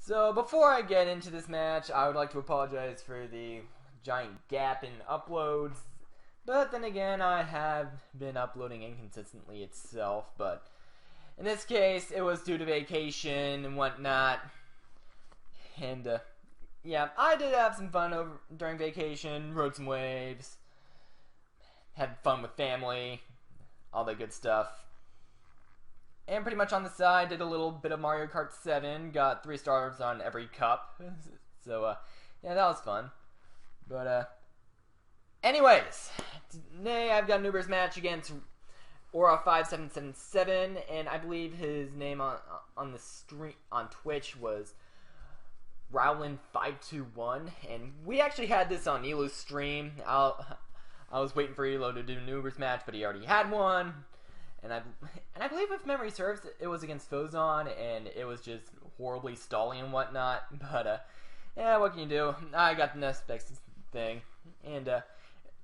So before I get into this match, I would like to apologize for the giant gap in uploads. But then again, I have been uploading inconsistently itself. But in this case, it was due to vacation and whatnot. And yeah, I did have some fun during vacation, rode some waves, had fun with family, all that good stuff. And pretty much on the side, did a little bit of Mario Kart 7, got 3 stars on every cup. So, yeah, that was fun. But, anyways, today I've got an Uber's match against Aura5777, and I believe his name on the stream on Twitch was Rowland521, and we actually had this on Elo's stream. I was waiting for Elo to do an Uber's match, but he already had one. And I believe, if memory serves, it was against Fozon, and it was just horribly stalling and whatnot. But, yeah, what can you do? I got the next best thing. And,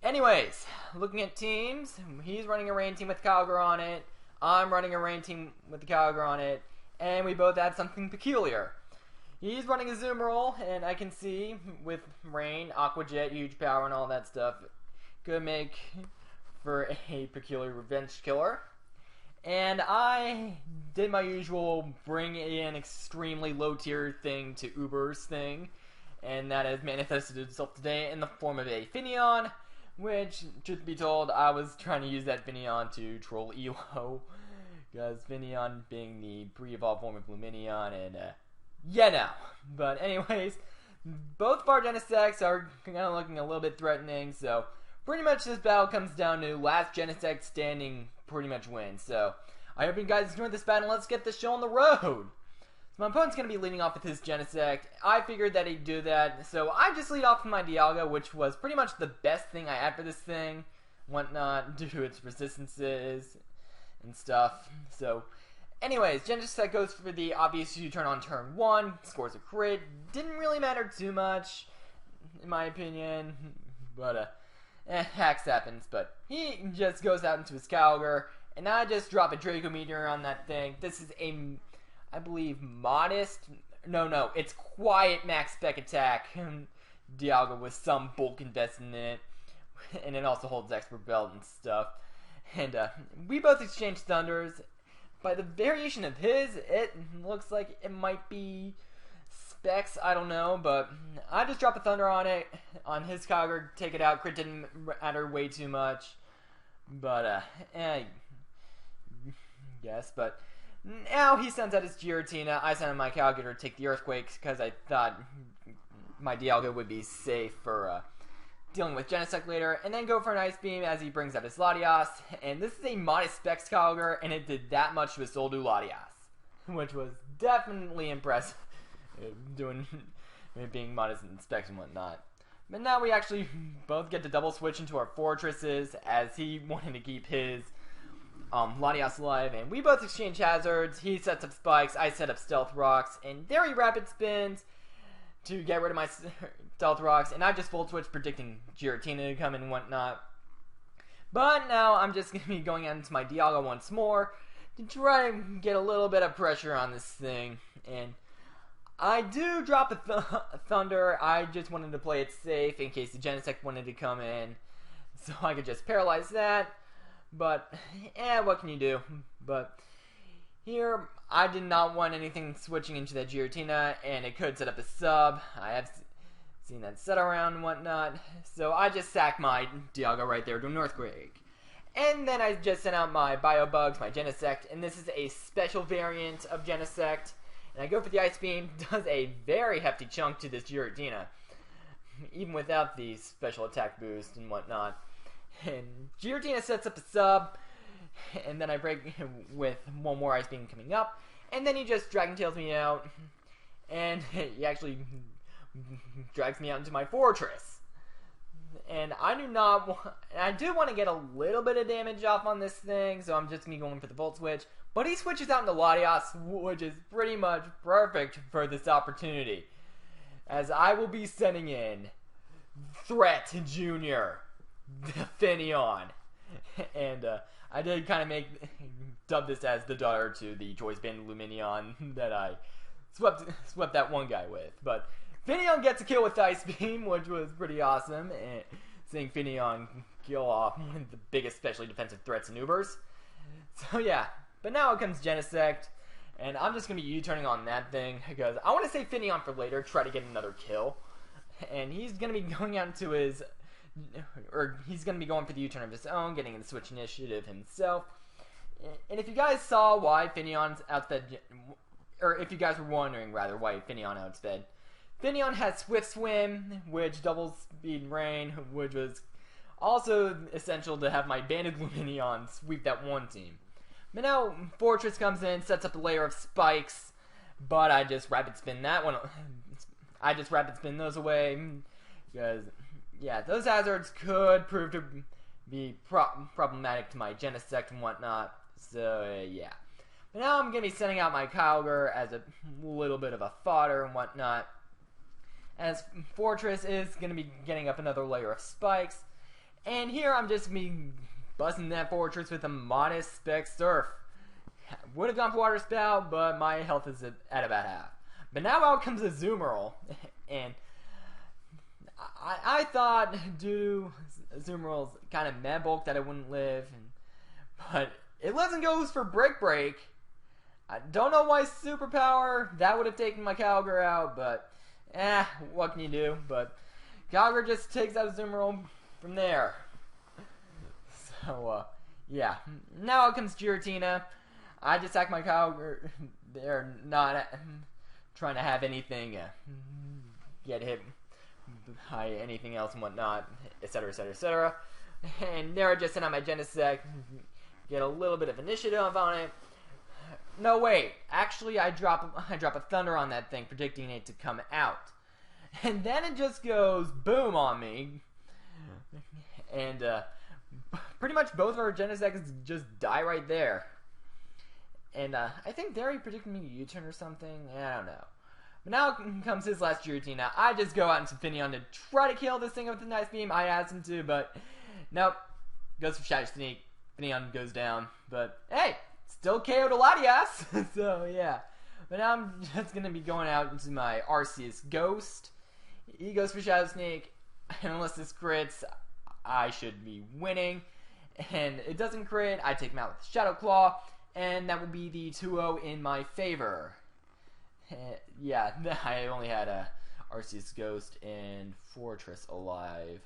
anyways, looking at teams, he's running a rain team with Calgar on it. I'm running a rain team with the Calgar on it. And we both have something peculiar. He's running a Zoomerol, and I can see, with Rain, Aqua Jet, huge power, and all that stuff, could make for a peculiar revenge killer. And I did my usual bring in extremely low tier thing to Uber's thing, and that has manifested itself today in the form of a Finneon, which, truth be told, I was trying to use that Finneon to troll Elo, because Finneon being the pre-evolved form of Lumineon, and yeah, no. But anyways, both of our Genesects are kind of looking a little bit threatening, so pretty much this battle comes down to last Genesect standing pretty much wins. So I hope you guys enjoyed this battle. Let's get this show on the road. So my opponent's going to be leading off with his Genesect. I figured that he'd do that, so I just lead off with my Dialga, which was pretty much the best thing I had for this thing, whatnot, due to its resistances and stuff. So anyways, Genesect goes for the obvious U-turn on turn 1, scores a crit. Didn't really matter too much, in my opinion, but hacks happens. But he just goes out into his Calgar, and I just drop a Draco Meteor on that thing. This is a, I believe, modest, no, it's quiet max spec attack Dialga with some bulk invested in it, and it also holds expert belt and stuff. And we both exchange Thunders. By the variation of his, it looks like it might be Specs, I don't know, but I just drop a Thunder on it, on his Calgar, take it out. Crit didn't matter way too much, but, yes, but now he sends out his Giratina. I send out my Calgar to take the Earthquakes, because I thought my Dialga would be safe for, dealing with Genesect later, and then go for an Ice Beam as he brings out his Latias. And this is a modest Specs Calgar, and it did that much to his Soldu Latias, which was definitely impressive, doing being modest in Specs and whatnot. But now we actually both get to double switch into our Fortresses, as he wanted to keep his Latias alive, and we both exchange hazards. He sets up Spikes, I set up Stealth Rocks, and there he rapid spins to get rid of my Stealth Rocks, and I just full switch predicting Giratina to come and whatnot. But now I'm just going to be going out into my Dialga once more to try to get a little bit of pressure on this thing. And I do drop a Thunder. I just wanted to play it safe in case the Genesect wanted to come in, so I could just paralyze that. But, what can you do? But here, I did not want anything switching into that Giratina, and it could set up a sub. I have seen that set around and whatnot, so I just sack my Dialga right there to an Earthquake. And then I just sent out my Bio Bugs, my Genesect, and this is a special variant of Genesect. And I go for the Ice Beam, does a very hefty chunk to this Giratina, even without the special attack boost and whatnot. And Giratina sets up a sub, and then I break with one more Ice Beam coming up, and then he just Dragon Tails me out, and he actually drags me out into my Fortress. And I do want to get a little bit of damage off on this thing, so I'm just going to be going for the Volt Switch. But he switches out into Latias, which is pretty much perfect for this opportunity, as I will be sending in Threat Junior, the Finneon. And I did kind of dub this as the daughter to the Choice Band Lumineon that I swept that one guy with. But Finneon gets a kill with Ice Beam, which was pretty awesome. And seeing Finneon kill off one of the biggest specially defensive threats in Ubers. So yeah, but now it comes Genesect, and I'm just going to be U-turning on that thing, because I want to save Finneon for later, try to get another kill. And he's going to be going out into his, or he's going to be going for the U-turn of his own, getting the switch initiative himself. And if you guys saw why Finneon's outsped, or if you guys were wondering, rather, why Finneon outsped, Finneon has Swift Swim, which doubles speed and rain, which was also essential to have my banded Lumineon sweep that one team. But now Fortress comes in, sets up a layer of spikes, but I just rapid spin that one. I just rapid spin those away, because, yeah, those hazards could prove to be problematic to my Genesect and whatnot. So, yeah. But now I'm going to be sending out my Kyogre as a little bit of a fodder and whatnot, as Fortress is going to be getting up another layer of spikes. And here I'm just going to be busting that Fortress with a modest Spec Surf. Would have gone for Water Spout, but my health is at about half. But now out comes a Azumarill, and I thought due to Azumarill's kind of meh bulk that I wouldn't live, but it lives and goes for Brick Break. I don't know why Superpower, that would have taken my Kyogre out, but what can you do? But Kyogre just takes out Azumarill from there. So, yeah. Now out comes Giratina. I just sack my Kyogre. They're not trying to have anything get hit by anything else and whatnot, etc., etc., etc. And there I just sent out my Genesect, get a little bit of initiative on it. No, wait. Actually, I drop a Thunder on that thing, predicting it to come out. And then it just goes boom on me. And pretty much both of our Genesects just die right there. And I think there he predicted me to U-turn or something. I don't know. But now comes his last Giratina. I just go out into Finneon to try to kill this thing with a nice beam. I asked him to, but nope. Goes for Shadow Sneak. Finneon goes down. But hey, still KO'd a lot of ass. So yeah. But now I'm just going to be going out into my Arceus Ghost. He goes for Shadow Sneak. And unless this crits, I should be winning. And it doesn't crit. I take him out with Shadow Claw. And that will be the 2-0 in my favor. Yeah, I only had Arceus Ghost and Fortress alive.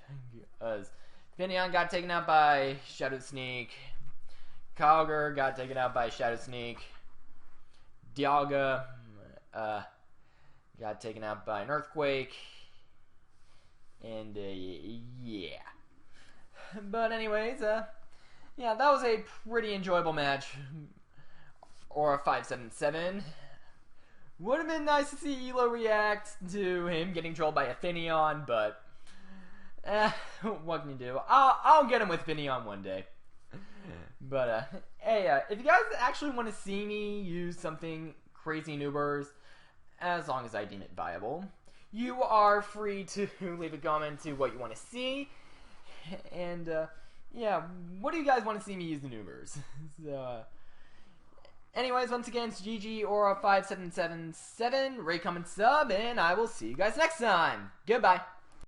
As Finneon got taken out by Shadow Sneak. Kyogre got taken out by Shadow Sneak. Dialga got taken out by an Earthquake. And, yeah. But anyways, yeah, that was a pretty enjoyable match. Aura5777. Would have been nice to see Elo react to him getting trolled by a Finneon, but what can you do? I'll get him with Finneon one day. But hey, if you guys actually want to see me use something crazy in Ubers, as long as I deem it viable, you are free to leave a comment to what you want to see. And yeah, what do you guys want to see me use in Ubers? So, anyways, once again, it's GG Aura5777. Rate, comment, sub, and I will see you guys next time. Goodbye.